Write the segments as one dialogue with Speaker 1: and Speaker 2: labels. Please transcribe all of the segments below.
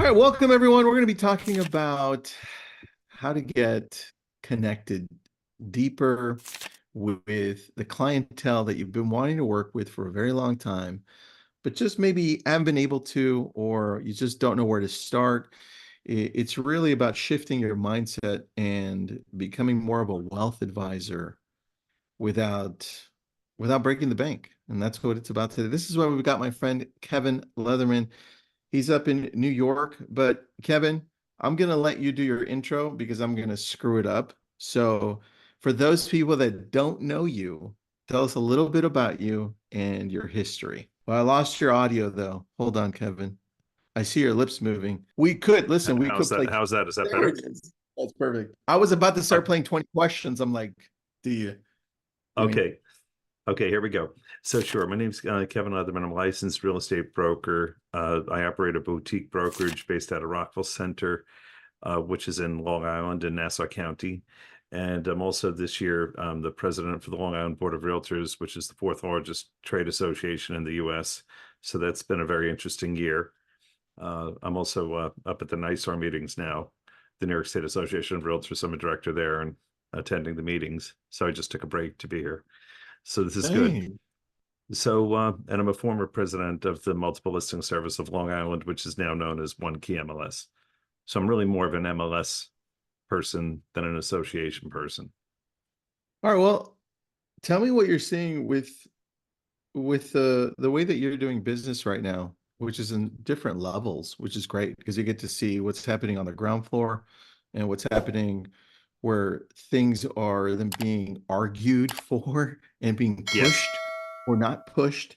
Speaker 1: right, welcome everyone. We're going to be talking about how to get connected deeper with the clientele that you've been wanting to work with for a very long time, but just maybe haven't been able to, or you just don't know where to start. It's really about shifting your mindset and becoming more of a wealth advisor without breaking the bank. And that's what it's about today. This is why we've got my friend Kevin Leatherman. He's up in New York, but Kevin, I'm going to let you do your intro because I'm going to screw it up. So, for those people that don't know you, tell us a little bit about you and your history. Well, I lost your audio though. Hold on, Kevin. I see your lips moving. We could listen, we
Speaker 2: How's
Speaker 1: could
Speaker 2: that?
Speaker 1: play.
Speaker 2: How's that? Is that
Speaker 1: There
Speaker 2: better?
Speaker 1: it is. That's perfect. I was about to start
Speaker 2: O-
Speaker 1: playing 20 questions. I'm like, do you hear me?
Speaker 2: Okay. Okay, here we go. So sure, my name's Kevin Leatherman. I'm a licensed real estate broker. I operate a boutique brokerage based out of Rockville Center, which is in Long Island in Nassau County. And I'm also this year the president for the Long Island Board of Realtors, which is the fourth largest trade association in the U.S. So that's been a very interesting year. I'm also up at the NYSAR meetings now, the New York State Association of Realtors. I'm a director there and attending the meetings. So I just took a break to be here. So this is good.
Speaker 1: Hey.
Speaker 2: So, and I'm a former president of the Multiple Listing Service of Long Island, which is now known as One Key MLS. So I'm really more of an MLS person than an association person.
Speaker 1: All right, well, tell me what you're seeing with the way that you're doing business right now, which is in different levels, which is great because you get to see what's happening on the ground floor and what's happening where things are then being argued for and being
Speaker 2: Yes,
Speaker 1: pushed or not pushed.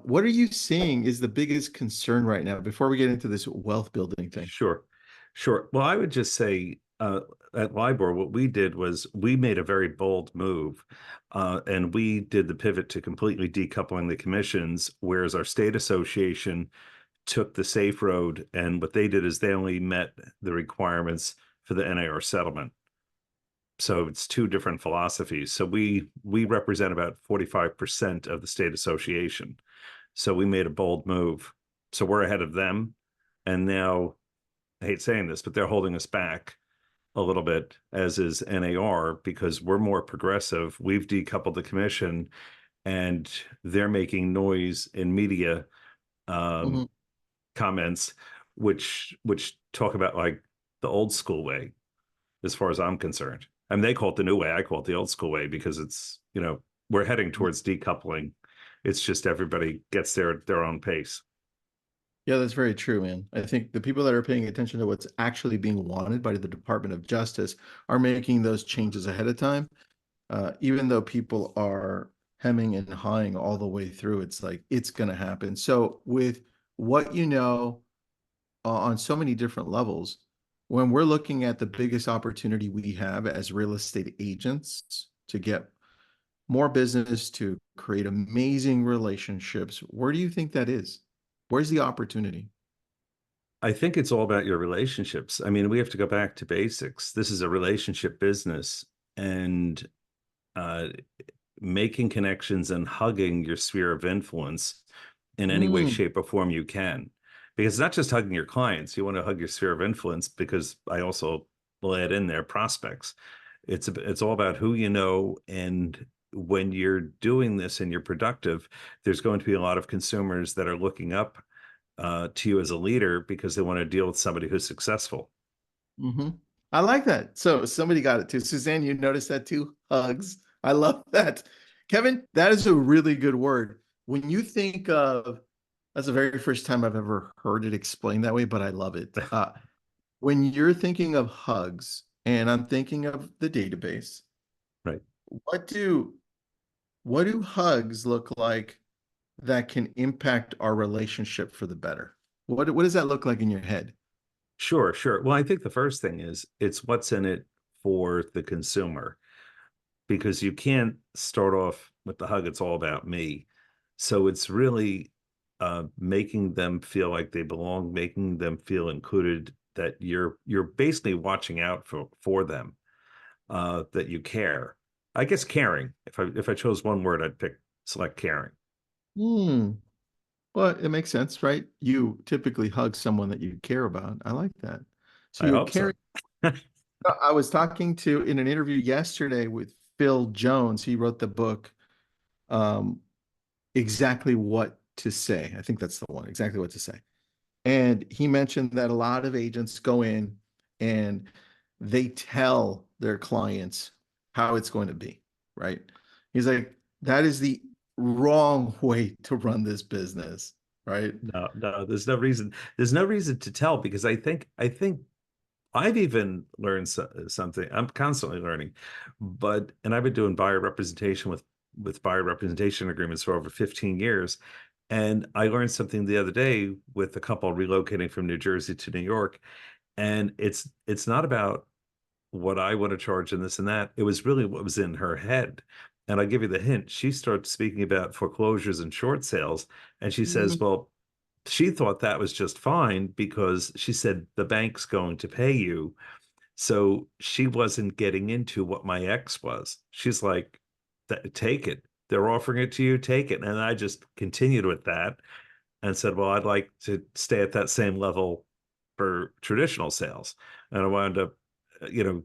Speaker 1: What are you seeing is the biggest concern right now before we get into this wealth building thing?
Speaker 2: sure. Sure. Well, I would just say at LIBOR, what we did was we made a very bold move and we did the pivot to completely decoupling the commissions, whereas our state association took the safe road. And what they did is they only met the requirements for the NAR settlement. So it's two different philosophies. So we represent about 45% of the state association. So we made a bold move. So we're ahead of them. And now I hate saying this, but they're holding us back a little bit, as is NAR, because we're more progressive. We've decoupled the commission and they're making noise in media um,
Speaker 1: Mhm.
Speaker 2: comments, which talk about like the old school way, as far as I'm concerned. I mean, they call it the new way. I call it the old school way because it's, we're heading towards decoupling. It's just everybody gets their own pace.
Speaker 1: Yeah, that's very true, man. I think the people that are paying attention to what's actually being wanted by the Department of Justice are making those changes ahead of time. Even though people are hemming and hawing all the way through, it's like it's going to happen. So, with what you know on so many different levels, when we're looking at the biggest opportunity we have as real estate agents to get more business, to create amazing relationships, where do you think that is? Where's the opportunity?
Speaker 2: I think it's all about your relationships. I mean, we have to go back to basics. This is a relationship business, and uh, making connections and hugging your sphere of influence in any way,
Speaker 1: Mm,
Speaker 2: shape, or form you can. Because it's not just hugging your clients. You want to hug your sphere of influence because I also will add in there prospects. It's all about who you know, and when you're doing this and you're productive, there's going to be a lot of consumers that are looking up to you as a leader because they want to deal with somebody who's successful.
Speaker 1: hmm I like that. So somebody got it too. Suzanne, you noticed that too? Hugs. I love that. Kevin, that is a really good word. When you think of, that's the very first time I've ever heard it explained that way, but I love it. When you're thinking of hugs, and I'm thinking of the database,
Speaker 2: Right.
Speaker 1: what do what do hugs look like that can impact our relationship for the better? What does that look like in your head?
Speaker 2: Sure, sure. Well, I think the first thing is it's what's in it for the consumer, because you can't start off with the hug, it's all about me. So it's really making them feel like they belong, making them feel included, that you're basically watching out for them, that you care. I guess caring. If I chose one word, I'd select caring.
Speaker 1: Hmm. Well, it makes sense, right? You typically hug someone that you care about. I like that. So
Speaker 2: I
Speaker 1: you're
Speaker 2: hope so.
Speaker 1: caring. I was talking to in an interview yesterday with Phil Jones. He wrote the book, um, Exactly What to Say. I think that's the one, Exactly What to Say. And he mentioned that a lot of agents go in and they tell their clients how it's going to be, right? He's like, that is the wrong way to run this business, right?
Speaker 2: No, no, there's no reason. There's no reason to tell because I think I've even learned something. I'm constantly learning, but and I've been doing buyer representation with buyer representation agreements for over 15 years. And I learned something the other day with a couple relocating from New Jersey to New York. And it's not about what I want to charge and this and that. It was really what was in her head. And I give you the hint. She starts speaking about foreclosures and short sales. And she says,
Speaker 1: Mhm.
Speaker 2: well, she thought that was just fine because she said the bank's going to pay you. So she wasn't getting into what my ex was. She's like, take it. They're offering it to you, take it. And I just continued with that and said, well, I'd like to stay at that same level for traditional sales. And I wound up,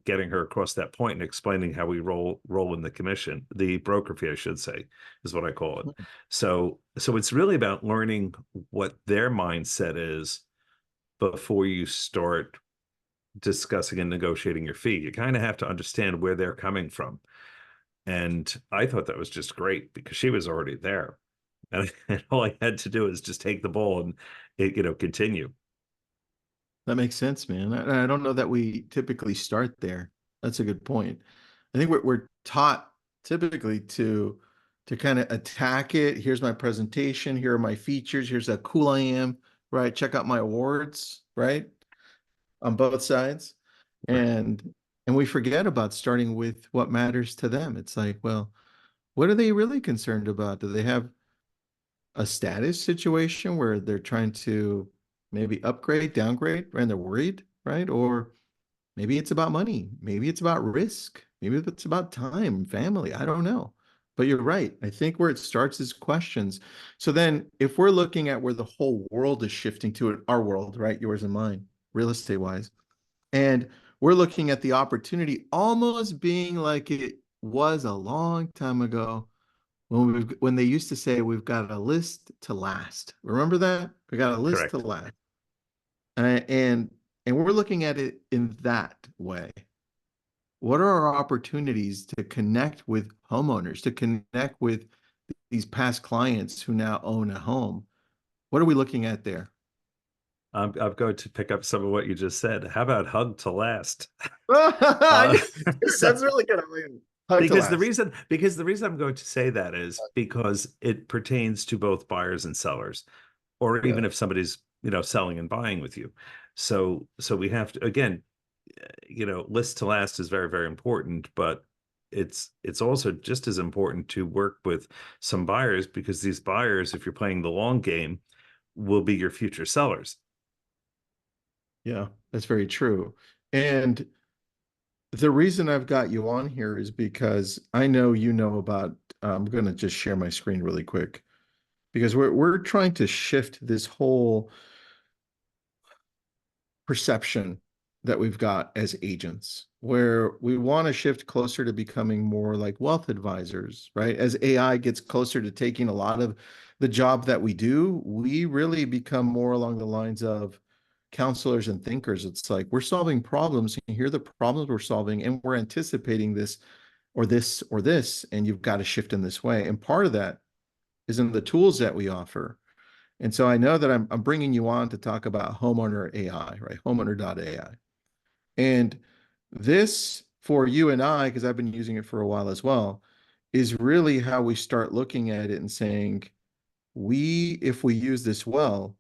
Speaker 2: getting her across that point and explaining how we roll in the commission, the broker fee, I should say, is what I call it. So it's really about learning what their mindset is before you start discussing and negotiating your fee. You kind of have to understand where they're coming from. And I thought that was just great because she was already there. And all I had to do is just take the ball and continue.
Speaker 1: That makes sense, man. I don't know that we typically start there. That's a good point. I think we're taught typically to kind of attack it. Here's my presentation. Here are my features. Here's how cool I am. Right. Check out my awards. Right. On both sides.
Speaker 2: Right.
Speaker 1: And we forget about starting with what matters to them. It's like, well, what are they really concerned about? Do they have a status situation where they're trying to maybe upgrade, downgrade, and they're worried, right? Or maybe it's about money. Maybe it's about risk. Maybe it's about time, family. I don't know. But you're right. I think where it starts is questions. So then if we're looking at where the whole world is shifting to it, our world, right? Yours and mine, real estate wise. And we're looking at the opportunity almost being like it was a long time ago when they used to say we've got a list to last. Remember that? We got a list to
Speaker 2: Correct.
Speaker 1: last. And we're looking at it in that way. What are our opportunities to connect with homeowners, to connect with these past clients who now own a home? What are we looking at there?
Speaker 2: I'm going to pick up some of what you just said. How about hug to last? Uh, so
Speaker 1: That's really good. I mean, hug to
Speaker 2: because the
Speaker 1: last.
Speaker 2: reason because the reason I'm going to say that is because it pertains to both buyers and sellers, or
Speaker 1: Yeah.
Speaker 2: even if somebody's selling and buying with you. So we have to again, list to last is very, very important, but it's also just as important to work with some buyers because these buyers, if you're playing the long game, will be your future sellers.
Speaker 1: Yeah, that's very true. And the reason I've got you on here is because I know you know about, I'm going to just share my screen really quick because we're trying to shift this whole perception that we've got as agents, where we want to shift closer to becoming more like wealth advisors, right? As AI gets closer to taking a lot of the job that we do, we really become more along the lines of counselors and thinkers. It's like we're solving problems, and here are the problems we're solving, and we're anticipating this or this or this, and you've got to shift in this way. And part of that is in the tools that we offer. And so I know that I'm bringing you on to talk about Homeowner AI, right? Homeowner.ai. And this for you and I, because I've been using it for a while as well, is really how we start looking at it and saying, if we use this well,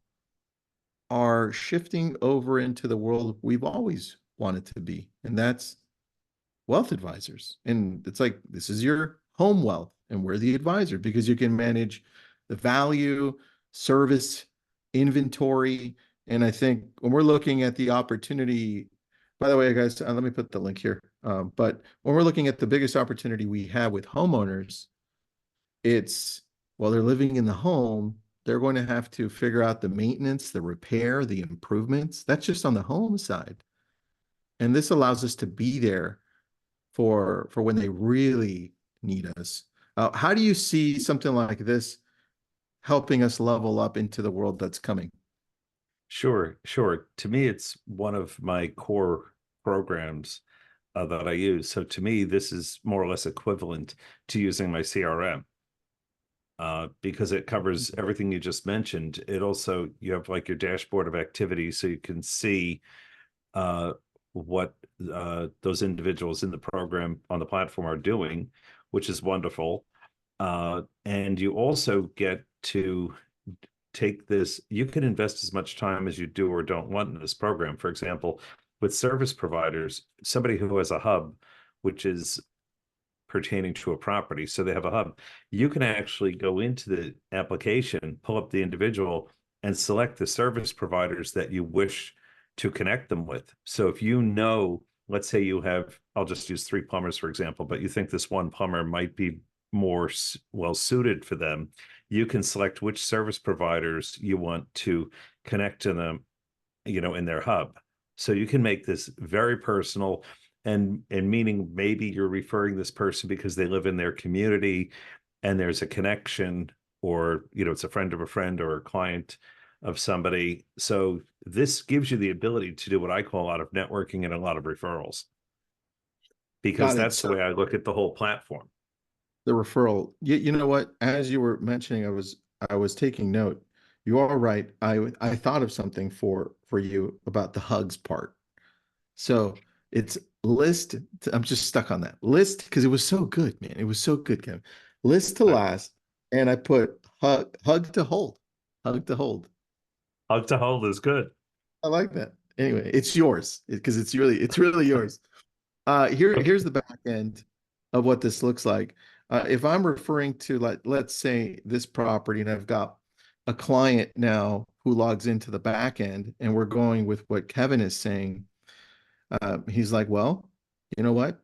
Speaker 1: are shifting over into the world we've always wanted to be. And that's wealth advisors. And it's like, this is your home wealth, and we're the advisor because you can manage the value, service, inventory. And I think when we're looking at the opportunity, by the way, guys, let me put the link here. But when we're looking at the biggest opportunity we have with homeowners, it's, well, they're living in the home. They're going to have to figure out the maintenance, the repair, the improvements. That's just on the home side. And this allows us to be there for when they really need us. How do you see something like this helping us level up into the world that's coming?
Speaker 2: Sure, sure. To me, it's one of my core programs that I use. So to me, this is more or less equivalent to using my CRM because it covers everything you just mentioned. It also, you have like your dashboard of activities so you can see uh, what those individuals in the program on the platform are doing, which is wonderful. And you also get to take this, you can invest as much time as you do or don't want in this program. For example, with service providers, somebody who has a hub, which is pertaining to a property, so they have a hub, you can actually go into the application, pull up the individual, and select the service providers that you wish to connect them with. So if you know, let's say you have, I'll just use 3 plumbers, for example, but you think this one plumber might be more well suited for them, you can select which service providers you want to connect to them, in their hub. So you can make this very personal, and meaning maybe you're referring this person because they live in their community and there's a connection, or it's a friend of a friend or a client of somebody. So this gives you the ability to do what I call a lot of networking and a lot of referrals, because
Speaker 1: Got it.
Speaker 2: that's the
Speaker 1: So
Speaker 2: way I look at the whole platform.
Speaker 1: the referral, you know what? As you were mentioning, I was taking note. You are right. I thought of something for you about the hugs part. So it's list. I'm just stuck on that list because it was so good, man. It was so good, Kevin. List to
Speaker 2: Uh,
Speaker 1: last, and I put hug to hold, hug to hold.
Speaker 2: Hug to hold is good.
Speaker 1: I like that. Anyway, it's yours because it's really yours. Here's
Speaker 2: Okay.
Speaker 1: the back end of what this looks like. If I'm referring to, like, let's say this property, and I've got a client now who logs into the back end, and we're going with what Kevin is saying. He's like, well, you know what?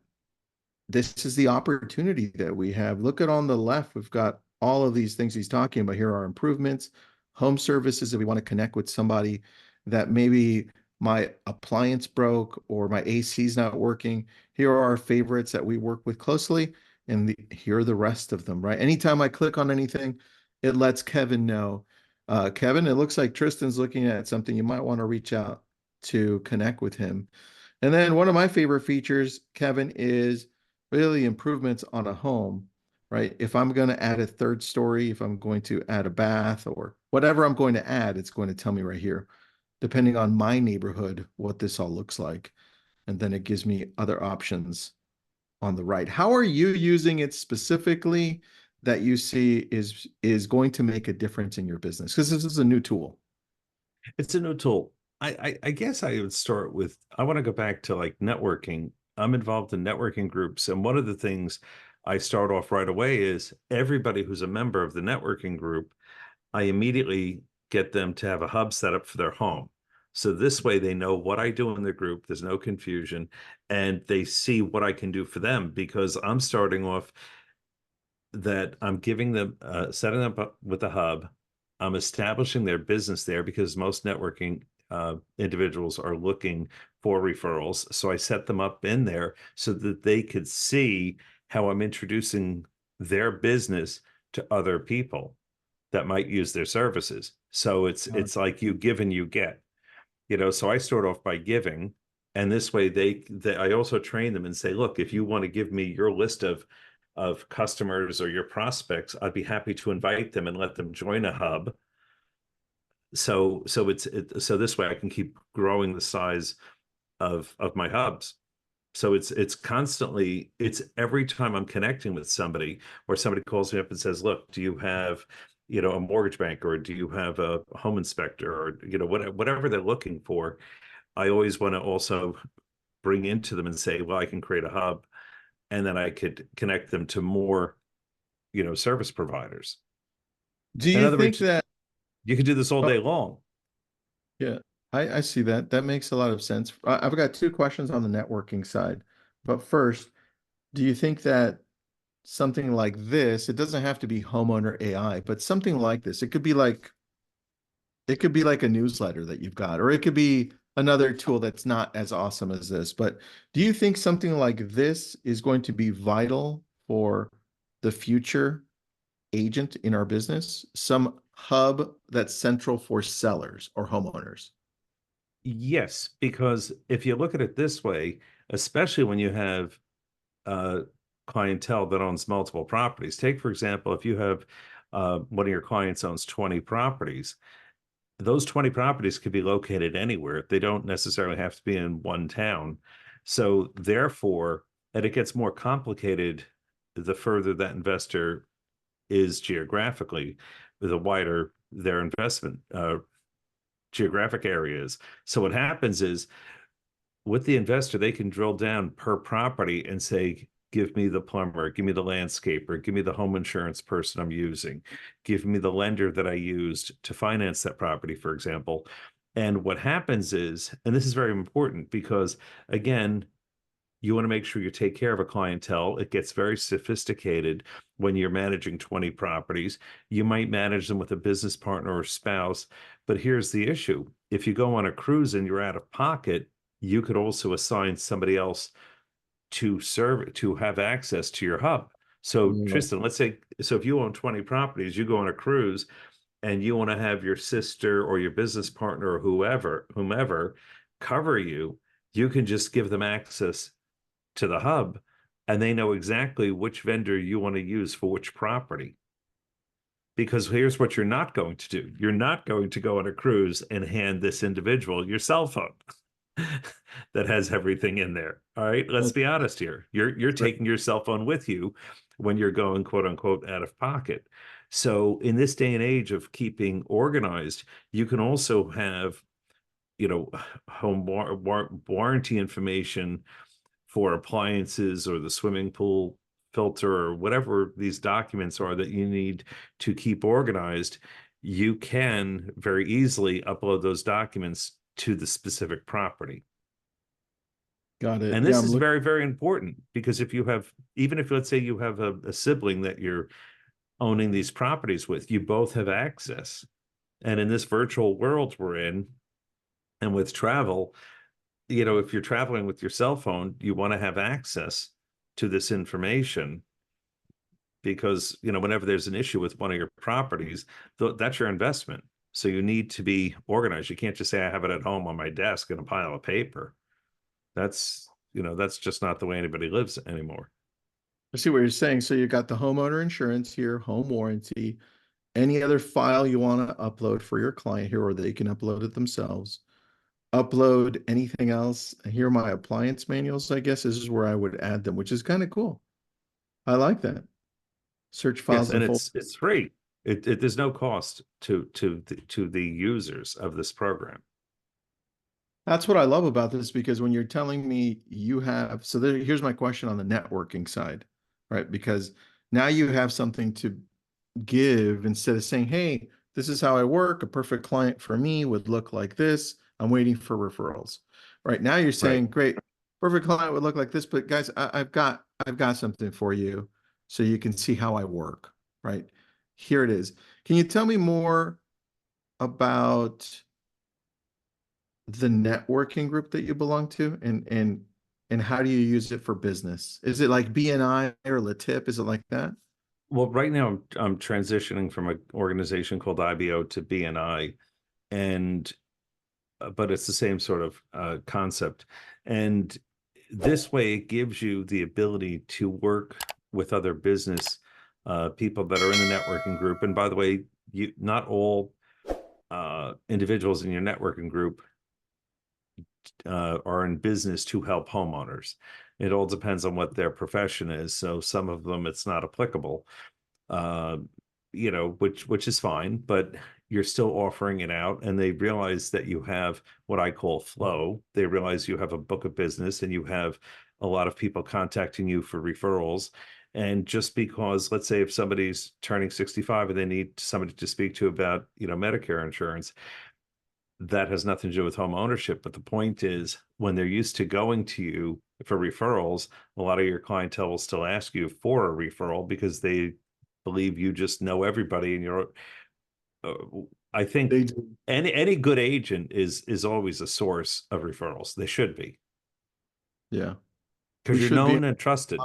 Speaker 1: This is the opportunity that we have. Look at on the left, we've got all of these things he's talking about. Here are improvements, home services. If we want to connect with somebody that maybe my appliance broke or my AC is not working, here are our favorites that we work with closely. And here are the rest of them, right? Anytime I click on anything, it lets Kevin know. Kevin, it looks like Tristan's looking at something. You might want to reach out to connect with him. And then one of my favorite features, Kevin, is really improvements on a home, right? If I'm going to add a third story, if I'm going to add a bath or whatever I'm going to add, it's going to tell me right here, depending on my neighborhood, what this all looks like. And then it gives me other options on the right. How are you using it specifically that you see is going to make a difference in your business? Because this is a new tool.
Speaker 2: It's a new tool. I guess I would start with, I want to go back to like networking. I'm involved in networking groups, and one of the things I start off right away is everybody who's a member of the networking group, I immediately get them to have a hub set up for their home. So this way they know what I do in the group, there's no confusion, and they see what I can do for them, because I'm starting off that I'm giving them, setting them up with a hub. I'm establishing their business there because most networking individuals are looking for referrals. So I set them up in there so that they could see how I'm introducing their business to other people that might use their services. So it's like you give and you get, so I start off by giving, and this way they I also train them and say, look, if you want to give me your list of customers or your prospects, I'd be happy to invite them and let them join a hub. So this way I can keep growing the size of my hubs. So it's constantly, it's every time I'm connecting with somebody, or somebody calls me up and says, look, do you have, a mortgage bank, or do you have a home inspector, or whatever they're looking for, I always want to also bring into them and say, well, I can create a hub, and then I could connect them to more, service providers.
Speaker 1: Do
Speaker 2: In
Speaker 1: you
Speaker 2: other
Speaker 1: think
Speaker 2: words,
Speaker 1: that,
Speaker 2: you could do this all
Speaker 1: oh,
Speaker 2: day long.
Speaker 1: yeah, I see that. That makes a lot of sense. I've got two questions on the networking side. But first, do you think that something like this, it doesn't have to be Homeowner AI, but something like this. It could be like a newsletter that you've got, or it could be another tool that's not as awesome as this. But do you think something like this is going to be vital for the future agent in our business? Some hub that's central for sellers or homeowners?
Speaker 2: Yes, because if you look at it this way, especially when you have uh, clientele that owns multiple properties. Take, for example, if you have one of your clients owns 20 properties, those 20 properties could be located anywhere. They don't necessarily have to be in one town. So therefore, and it gets more complicated the further that investor is geographically, the wider their investment geographic areas. So what happens is with the investor, they can drill down per property and say, give me the plumber, give me the landscaper, give me the home insurance person I'm using, give me the lender that I used to finance that property, for example. And what happens is, and this is very important because, again, you want to make sure you take care of a clientele. It gets very sophisticated when you're managing 20 properties. You might manage them with a business partner or spouse. But here's the issue. If you go on a cruise and you're out of pocket, you could also assign somebody else to have access to your hub. So
Speaker 1: Mm.
Speaker 2: Tristan, let's say, so if you own 20 properties, you go on a cruise and you want to have your sister or your business partner or whomever cover you, you can just give them access to the hub and they know exactly which vendor you want to use for which property. Because here's what you're not going to do. You're not going to go on a cruise and hand this individual your cell phone that has everything in there. All right, let's be honest here. You're taking your cell phone with you when you're going quote unquote out of pocket. So in this day and age of keeping organized, you can also have, home warranty information for appliances or the swimming pool filter or whatever these documents are that you need to keep organized. You can very easily upload those documents to the specific property.
Speaker 1: Got it.
Speaker 2: And
Speaker 1: Yeah,
Speaker 2: this
Speaker 1: I'm
Speaker 2: is
Speaker 1: looking.
Speaker 2: very, very important because if you have, even if let's say you have a sibling that you're owning these properties with, you both have access. And in this virtual world we're in, and with travel, if you're traveling with your cell phone, you want to have access to this information because, whenever there's an issue with one of your properties, that's your investment. So you need to be organized. You can't just say, I have it at home on my desk in a pile of paper. That's just not the way anybody lives anymore.
Speaker 1: I see what you're saying. So you got the homeowner insurance here, home warranty, any other file you want to upload for your client here, or they can upload it themselves. Upload anything else. Here are my appliance manuals, I guess. This is where I would add them, which is kind of cool. I like that. Search
Speaker 2: Yes,
Speaker 1: files
Speaker 2: and
Speaker 1: and folders.
Speaker 2: it's free. There's no cost to the users of this program.
Speaker 1: That's what I love about this because when you're telling me you have, so here's my question on the networking side, right? Because now you have something to give instead of saying, hey, this is how I work. A perfect client for me would look like this. I'm waiting for referrals. Right now you're
Speaker 2: Right.
Speaker 1: saying, great, perfect client would look like this, but guys, I've got something for you so you can see how I work, right? Here it is. Can you tell me more about the networking group that you belong to and how do you use it for business? Is it like BNI or Latip? Is it like that?
Speaker 2: Well, right now I'm transitioning from an organization called IBO to BNI, and but it's the same sort of concept. And this way, it gives you the ability to work with other business people that are in the networking group. And by the way, not all individuals in your networking group are in business to help homeowners. It all depends on what their profession is. So some of them it's not applicable, uh, which is fine, but you're still offering it out, and they realize that you have what I call flow. They realize you have a book of business and you have a lot of people contacting you for referrals. And just because, let's say, if somebody's turning 65 and they need somebody to speak to about, Medicare insurance, that has nothing to do with home ownership. But the point is, when they're used to going to you for referrals, a lot of your clientele will still ask you for a referral because they believe you just know everybody and you're uh, I think
Speaker 1: They do.
Speaker 2: any good agent is always a source of referrals. They should be,
Speaker 1: Yeah.
Speaker 2: because
Speaker 1: We
Speaker 2: you're
Speaker 1: should be.
Speaker 2: known and trusted.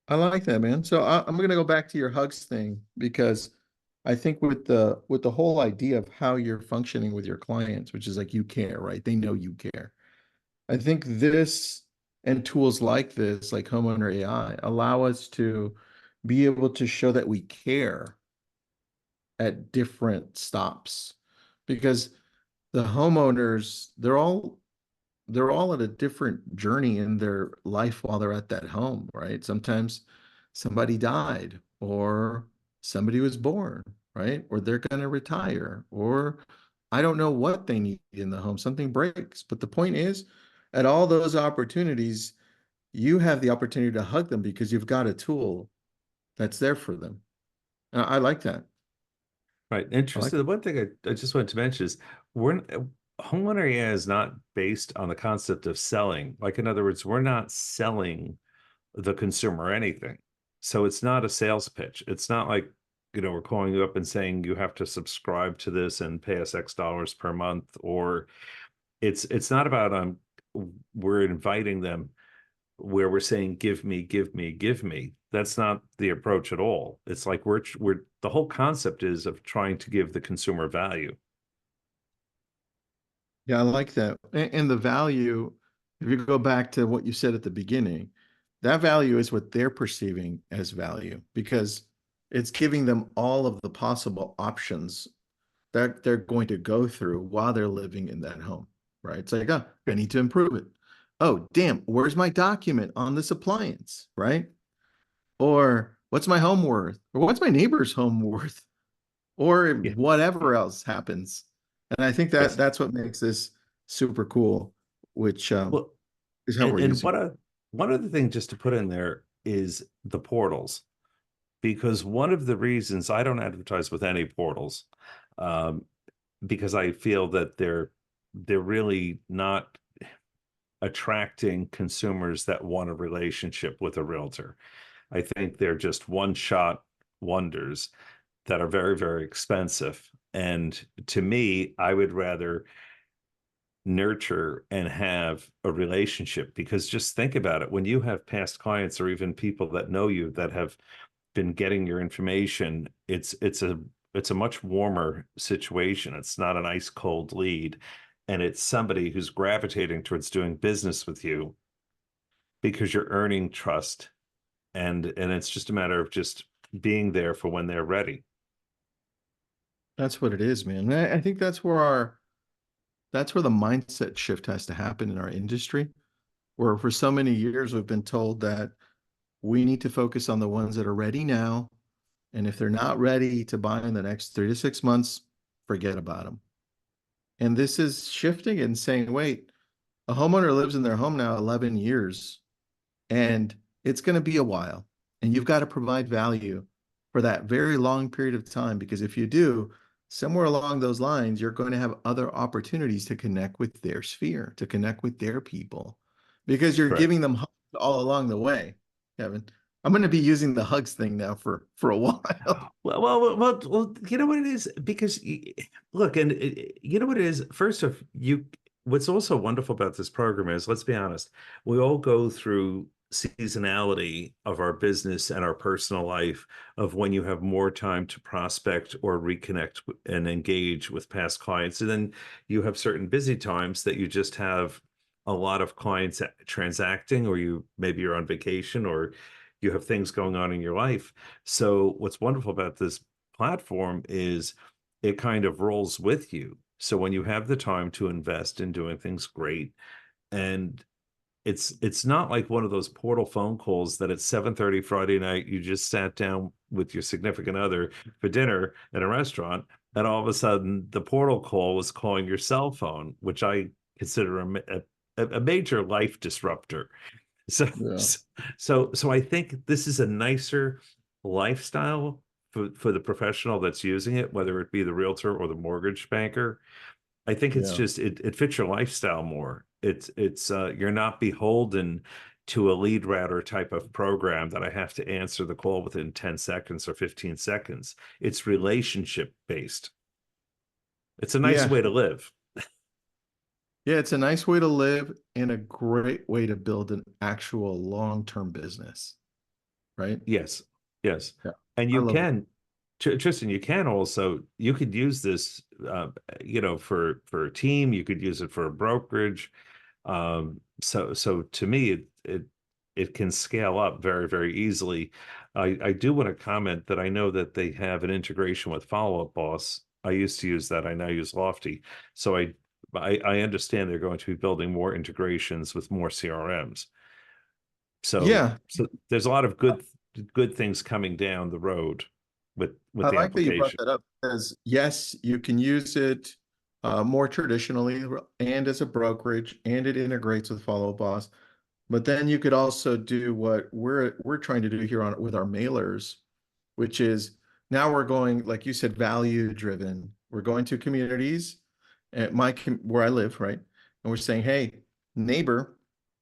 Speaker 1: I like that, man. So I'm going to go back to your hugs thing because I think with the whole idea of how you're functioning with your clients, which is like you care, right? They know you care. I think this and tools like this, like Homeowner AI, allow us to be able to show that we care at different stops because the homeowners, they're all at a different journey in their life while they're at that home, right? Sometimes somebody died or somebody was born, right? Or they're going to retire or I don't know what they need in the home. Something breaks. But the point is, at all those opportunities, you have the opportunity to hug them because you've got a tool that's there for them. And I like that.
Speaker 2: Right.
Speaker 1: I like
Speaker 2: Interesting. The one thing I just wanted to mention is we're homeowner AI is not based on the concept of selling. Like, in other words, we're not selling the consumer anything. So it's not a sales pitch. It's not like, we're calling you up and saying you have to subscribe to this and pay us X dollars per month, or it's not about we're inviting them where we're saying give me, give me, give me. That's not the approach at all. It's like we're the whole concept is of trying to give the consumer value.
Speaker 1: Yeah, I like that. And the value, if you go back to what you said at the beginning, that value is what they're perceiving as value because it's giving them all of the possible options that they're going to go through while they're living in that home, right? It's like, oh, I need to improve it. Oh, damn, where's my document on this appliance, right? Or what's my home worth? Or what's my neighbor's home worth? Or
Speaker 2: Yeah.
Speaker 1: whatever else happens. And I think that
Speaker 2: Yes.
Speaker 1: that's what makes this super cool, which
Speaker 2: Well,
Speaker 1: is how
Speaker 2: and
Speaker 1: we're using.
Speaker 2: one other thing just to put in there is the portals, because one of the reasons I don't advertise with any portals, um, because I feel that they're really not attracting consumers that want a relationship with a realtor. I think they're just one shot wonders that are very, very expensive. And to me, I would rather nurture and have a relationship, because just think about it, when you have past clients or even people that know you that have been getting your information, it's a much warmer situation. It's not an ice cold lead, and it's somebody who's gravitating towards doing business with you because you're earning trust, and it's just a matter of just being there for when they're ready.
Speaker 1: That's what it is, man. And I think that's where the mindset shift has to happen in our industry, where for so many years we've been told that we need to focus on the ones that are ready now. And if they're not ready to buy in the next 3 to 6 months, forget about them. And this is shifting and saying, wait, a homeowner lives in their home now 11 years and it's going to be a while. And you've got to provide value for that very long period of time. Because if you do, somewhere along those lines, you're going to have other opportunities to connect with their sphere, to connect with their people, because you're
Speaker 2: Correct.
Speaker 1: giving them hugs all along the way. Kevin, I'm going to be using the hugs thing now for a while.
Speaker 2: Well, you know what it is? Because look, and you know what it is? First of you, what's also wonderful about this program is, let's be honest, we all go through seasonality of our business and our personal life, of when you have more time to prospect or reconnect and engage with past clients. And then you have certain busy times that you just have a lot of clients transacting, or maybe you're on vacation, or you have things going on in your life. So what's wonderful about this platform is it kind of rolls with you. So when you have the time to invest in doing things, great. And it's not like one of those portal phone calls that at 7:30 Friday night you just sat down with your significant other for dinner at a restaurant, and all of a sudden the portal call was calling your cell phone, which I consider a major life disruptor. So,
Speaker 1: Yeah.
Speaker 2: so I think this is a nicer lifestyle for the professional that's using it, whether it be the realtor or the mortgage banker. I think it's
Speaker 1: Yeah.
Speaker 2: just it fits your lifestyle more. It's you're not beholden to a lead router type of program that I have to answer the call within 10 seconds or 15 seconds. It's relationship based. It's a nice
Speaker 1: Yeah.
Speaker 2: way to live.
Speaker 1: Yeah. It's a nice way to live and a great way to build an actual long-term business, right?
Speaker 2: Yes. Yes.
Speaker 1: Yeah.
Speaker 2: And
Speaker 1: I
Speaker 2: you
Speaker 1: love it.
Speaker 2: can Tristan, you can also you could use this for a team, you could use it for a brokerage. So to me, it can scale up very, very easily. I do want to comment that I know that they have an integration with Follow Up Boss. I used to use that. I now use Lofty. So I understand they're going to be building more integrations with more CRMs.
Speaker 1: Yeah.
Speaker 2: So there's a lot of good things coming down the road with
Speaker 1: I
Speaker 2: the
Speaker 1: like that you brought
Speaker 2: application.
Speaker 1: that up because yes, you can use it more traditionally and as a brokerage, and it integrates with Follow Boss. But then you could also do what we're trying to do here on with our mailers, which is now we're going, like you said, value driven. We're going to communities at where I live, right? And we're saying, hey, neighbor,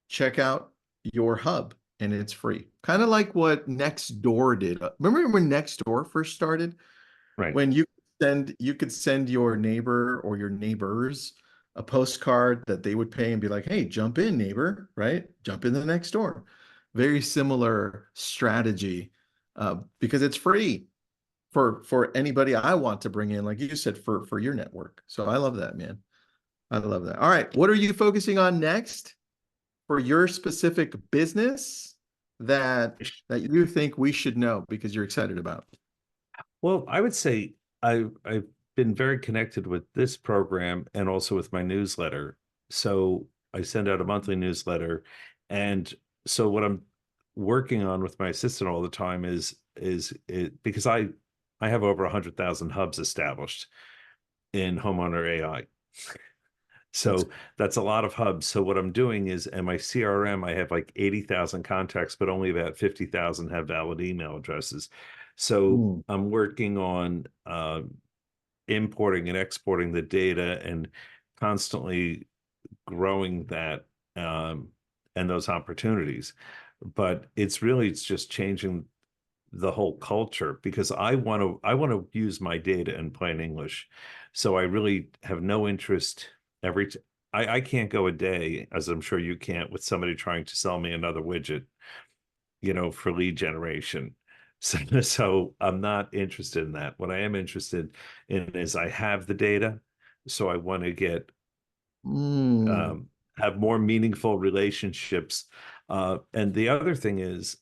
Speaker 1: check out your hub and it's free. Kind of like what Nextdoor did. Remember when Nextdoor first started?
Speaker 2: Right.
Speaker 1: When you could send your neighbor or your neighbors a postcard that they would pay and be like, hey, jump in, neighbor, right? Jump in the next door. Very similar strategy because it's free for anybody I want to bring in, like you said, for your network. So I love that, man. I love that. All right, what are you focusing on next for your specific business that you think we should know because you're excited about?
Speaker 2: Well, I would say I've been very connected with this program and also with my newsletter. So I send out a monthly newsletter, and so what I'm working on with my assistant all the time is it because I have over 100,000 hubs established in Homeowner AI.
Speaker 1: That's
Speaker 2: So that's a lot of hubs. So what I'm doing is, in my CRM, I have like 80,000 contacts, but only about 50,000 have valid email addresses. So
Speaker 1: mm,
Speaker 2: I'm working on importing and exporting the data and constantly growing that and those opportunities. But it's just changing the whole culture because I want to use my data in plain English. So I really have no interest every t- I can't go a day, as I'm sure you can't, with somebody trying to sell me another widget, for lead generation. So I'm not interested in that. What I am interested in is I have the data, so I want to get
Speaker 1: mm,
Speaker 2: have more meaningful relationships. And the other thing is,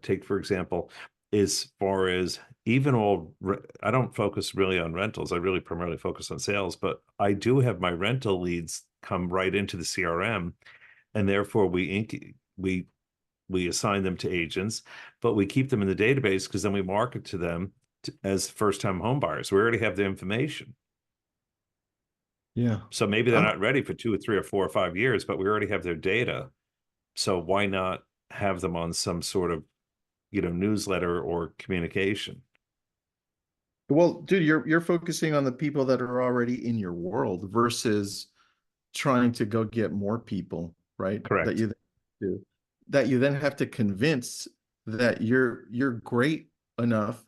Speaker 2: take for example, as far as I don't focus really on rentals. I really primarily focus on sales, but I do have my rental leads come right into the CRM, and therefore we assign them to agents, but we keep them in the database because then we market to them as first-time home buyers. We already have the information.
Speaker 1: yeah.
Speaker 2: So maybe they're
Speaker 1: I'm
Speaker 2: not ready for 2 or 3 or 4 or 5 years, but we already have their data. So why not have them on some sort of, newsletter or communication?
Speaker 1: Well, dude, you're focusing on the people that are already in your world versus trying to go get more people, right? That
Speaker 2: Correct.
Speaker 1: you do that you then have to convince that you're great enough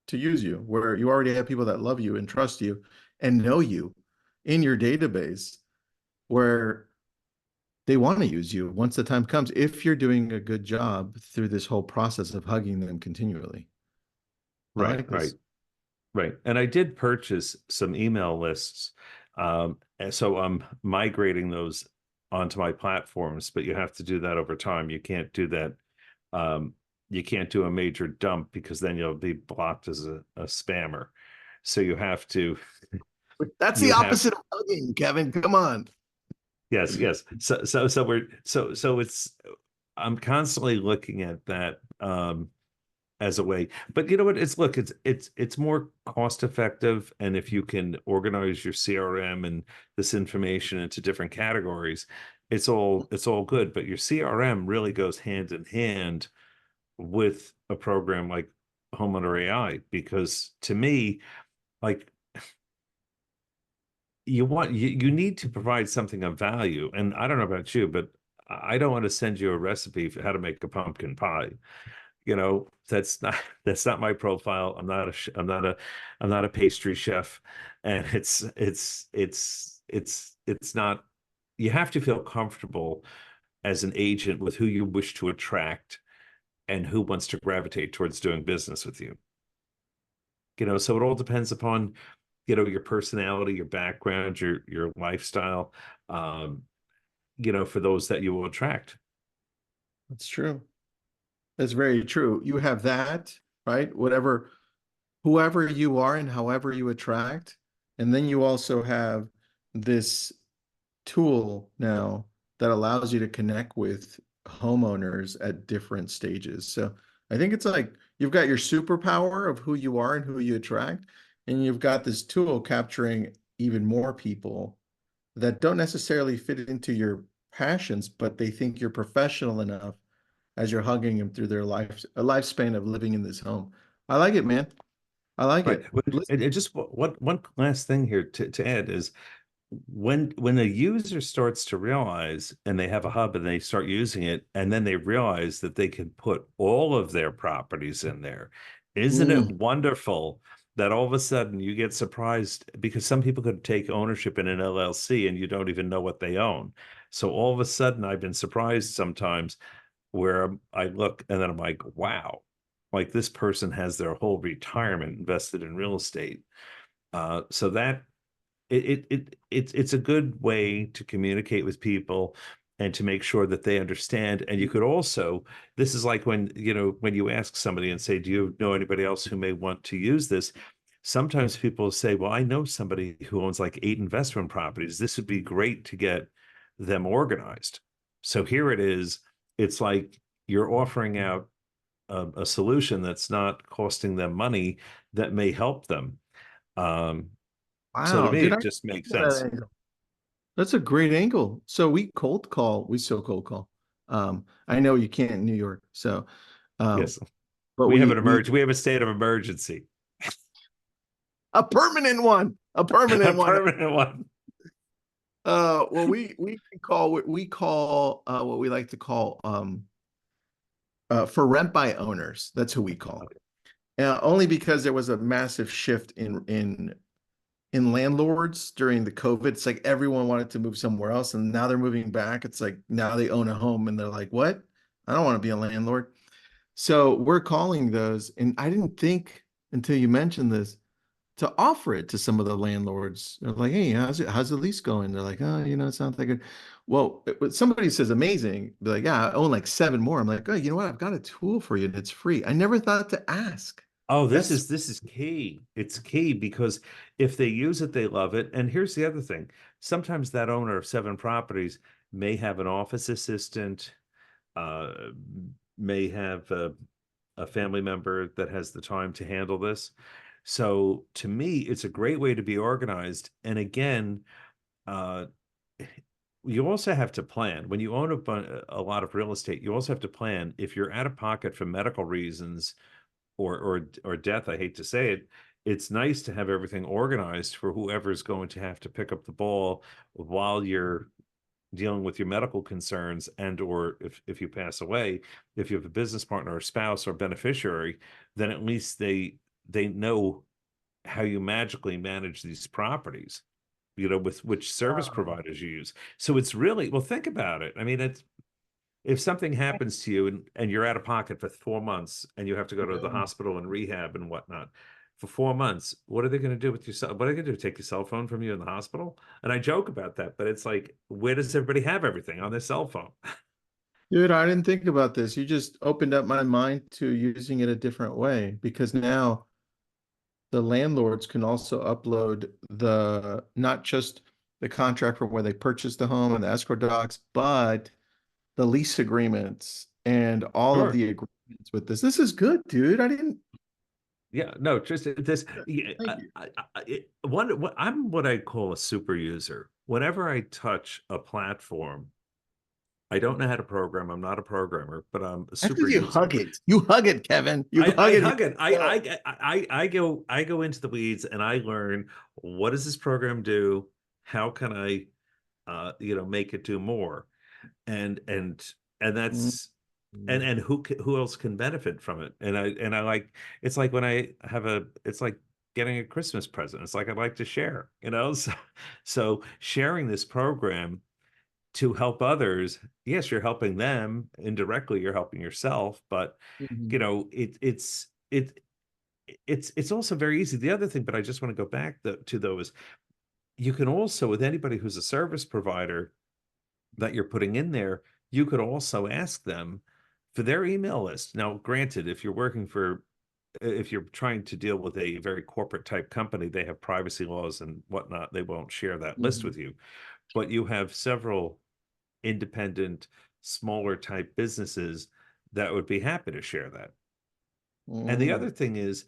Speaker 1: to use you, where you already have people that love you and trust you and know you in your database, where they want to use you once the time comes, if you're doing a good job through this whole process of hugging them continually. I
Speaker 2: Right,
Speaker 1: like
Speaker 2: right,
Speaker 1: this.
Speaker 2: right. And I did purchase some email lists. And so I'm migrating those onto my platforms, but you have to do that over time. You can't do that. Um, you can't do a major dump because then you'll be blocked as a spammer. So
Speaker 1: That's the
Speaker 2: you have
Speaker 1: opposite of hugging, Kevin. Come on.
Speaker 2: Yes, yes. So it's I'm constantly looking at that as a way. But you know what? It's more cost effective, and if you can organize your CRM and this information into different categories, it's all good. But your CRM really goes hand in hand with a program like Homeowner AI, because to me, like, you need to provide something of value. And I don't know about you, but I don't want to send you a recipe for how to make a pumpkin pie. That's not that's not my profile. I'm not a pastry chef, and it's not. You have to feel comfortable as an agent with who you wish to attract and who wants to gravitate towards doing business with you. So it all depends upon, your personality, your background, your lifestyle, um, for those that you will attract.
Speaker 1: That's true. That's very true. You have that, right? Whoever you are and however you attract. And then you also have this tool now that allows you to connect with homeowners at different stages. So I think it's like you've got your superpower of who you are and who you attract, and you've got this tool capturing even more people that don't necessarily fit into your passions, but they think you're professional enough as you're hugging them through their a lifespan of living in this home. I like it, man. I like
Speaker 2: Right.
Speaker 1: it.
Speaker 2: And just one last thing here to add is, when a user starts to realize, and they have a hub and they start using it, and then they realize that they can put all of their properties in there, isn't it
Speaker 1: Mm.
Speaker 2: wonderful that all of a sudden you get surprised, because some people could take ownership in an LLC and you don't even know what they own. So all of a sudden I've been surprised sometimes where I look and then I'm like, wow, like this person has their whole retirement invested in real estate. So that it's a good way to communicate with people and to make sure that they understand. And you could also, this is like when, when you ask somebody and say, do you know anybody else who may want to use this? Sometimes people say, well, I know somebody who owns like 8 investment properties. This would be great to get them organized. So here it is. It's like you're offering out a solution that's not costing them money, that may help them. Um, so to
Speaker 1: Wow,
Speaker 2: me,
Speaker 1: dude, I
Speaker 2: it
Speaker 1: didn't
Speaker 2: just
Speaker 1: think
Speaker 2: makes
Speaker 1: of that
Speaker 2: sense.
Speaker 1: angle. That's a great angle. So we still cold call. I know you can't in New York, so um,
Speaker 2: Yes,
Speaker 1: but we
Speaker 2: we have a state of emergency,
Speaker 1: a
Speaker 2: a
Speaker 1: permanent one.
Speaker 2: permanent one.
Speaker 1: Well, we call what we like to call for rent by owners. That's who we call.
Speaker 2: Okay.
Speaker 1: Only because there was a massive shift in landlords during the COVID. It's like everyone wanted to move somewhere else, and now they're moving back. It's like now they own a home, and they're like, "What? I don't want to be a landlord." So we're calling those, and I didn't think until you mentioned this to offer it to some of the landlords. They're like, "Hey, how's the lease going?" They're like, "Oh, it's not that good." Well, when somebody says amazing, be like, "Yeah, I own like 7 more." I'm like, "Oh, you know what? I've got a tool for you, and it's free." I never thought to ask.
Speaker 2: Oh,
Speaker 1: That's
Speaker 2: this is key. It's key because if they use it, they love it. And here's the other thing. Sometimes that owner of 7 properties may have an office assistant, uh, may have a family member that has the time to handle this. So to me, it's a great way to be organized. And again, uh, you also have to plan when you own a lot of real estate. You also have to plan if you're out of pocket for medical reasons or death. I hate to say it. It's nice to have everything organized for whoever's going to have to pick up the ball while you're dealing with your medical concerns, and or if you pass away, if you have a business partner or spouse or beneficiary, then at least they know how you magically manage these properties, with which service providers you use. So it's really, well, think about it. I mean, it's, if something happens to you and you're out of pocket for 4 months and you have to go to the hospital and rehab and whatnot for 4 months, what are they going to do with your cell? What are they going to do? Take your cell phone from you in the hospital? And I joke about that, but it's like, where does everybody have everything on their cell phone?
Speaker 1: Dude, I didn't think about this. You just opened up my mind to using it a different way because now the landlords can also upload the not just the contract for where they purchased the home and the escrow docs, but the lease agreements and all of
Speaker 2: Sure.
Speaker 1: the agreements with this. This is good, dude. I didn't.
Speaker 2: Yeah, no, just this. Yeah,
Speaker 1: Thank you.
Speaker 2: I'm what I call a super user. Whenever I touch a platform, I don't know how to program. I'm not a programmer, but I'm a
Speaker 1: That's
Speaker 2: super
Speaker 1: because you
Speaker 2: user.
Speaker 1: hug it. You hug it, Kevin. You hug
Speaker 2: I
Speaker 1: it.
Speaker 2: hug it.
Speaker 1: Yeah.
Speaker 2: I go into the weeds and I learn, what does this program do? How can I make it do more? And
Speaker 1: Mm,
Speaker 2: that's
Speaker 1: mm,
Speaker 2: and who else can benefit from it? And I like, it's like when I have it's like getting a Christmas present. It's like I'd like to share, so sharing this program to help others, yes, you're helping them indirectly, you're helping yourself, but
Speaker 1: mhm,
Speaker 2: you know, it's also very easy. The other thing, but I just want to go back to those, you can also, with anybody who's a service provider that you're putting in there, you could also ask them for their email list. Now, granted, if you're trying to deal with a very corporate type company, they have privacy laws and whatnot. They won't share that list
Speaker 1: mhm,
Speaker 2: with you. But you have several independent, smaller type businesses that would be happy to share that. And the
Speaker 1: mm,
Speaker 2: other thing is,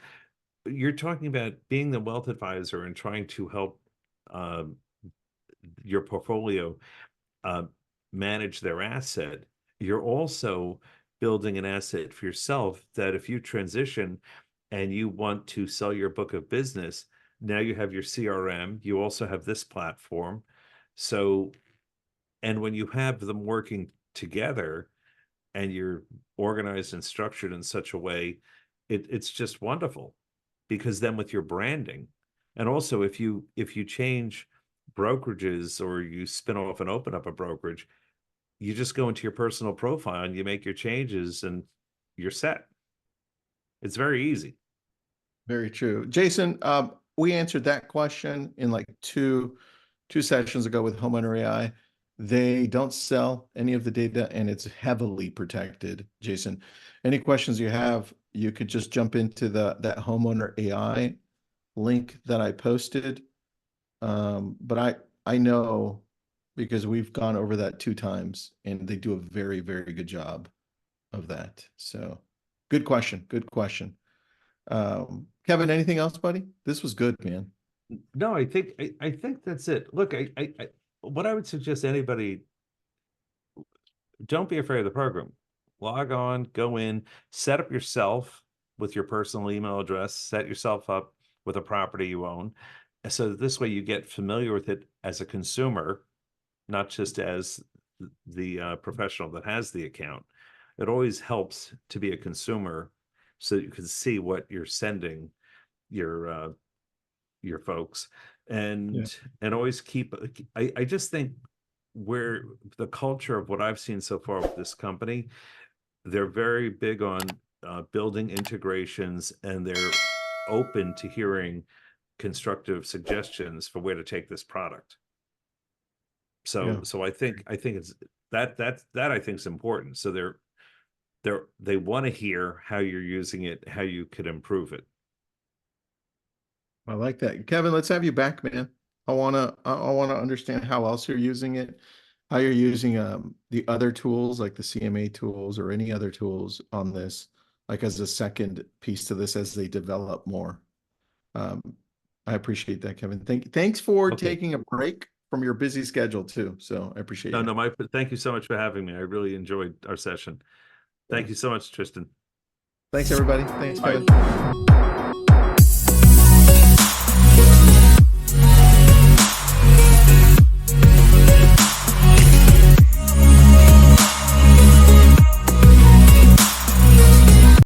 Speaker 2: you're talking about being the wealth advisor and trying to help um, your portfolio uh, manage their asset. You're also building an asset for yourself that if you transition and you want to sell your book of business, now you have your CRM, you also have this platform. So, and when you have them working together and you're organized and structured in such a way, it's just wonderful, because then with your branding, and also if you change brokerages or you spin off and open up a brokerage, you just go into your personal profile and you make your changes and you're set. It's very easy.
Speaker 1: very true. Jason, we answered that question in like two sessions ago with Homeowner AI. They don't sell any of the data and it's heavily protected. Jason, any questions you have, you could just jump into that Homeowner AI link that I posted. But I know because we've gone over that 2 times and they do a very, very good job of that. So good question. Good question. Kevin, anything else, buddy? This was good, man.
Speaker 2: No, I think that's it. Look, what I would suggest anybody, don't be afraid of the program. Log on, go in, set up yourself with your personal email address, set yourself up with a property you own. So that this way you get familiar with it as a consumer, not just as the professional that has the account. It always helps to be a consumer so you can see what you're sending your your folks,
Speaker 1: Yeah.
Speaker 2: and always keep. I just think where the culture of what I've seen so far with this company, they're very big on building integrations, and they're open to hearing constructive suggestions for where to take this product.
Speaker 1: Yeah.
Speaker 2: So I think it's that I think is important. So they want to hear how you're using it, how you could improve it.
Speaker 1: I like that. Kevin, let's have you back, man. I wanna understand how else you're using it, how you're using the other tools like the CMA tools or any other tools on this, like as a second piece to this as they develop more. Um, I appreciate that, Kevin. Thanks for
Speaker 2: Okay.
Speaker 1: taking a break from your busy schedule too. So I appreciate
Speaker 2: No,
Speaker 1: you.
Speaker 2: no, thank you so much for having me. I really enjoyed our session.
Speaker 1: Yeah.
Speaker 2: Thank you so much, Tristan.
Speaker 1: Thanks, everybody. Thanks,
Speaker 2: Bye.
Speaker 1: Kevin.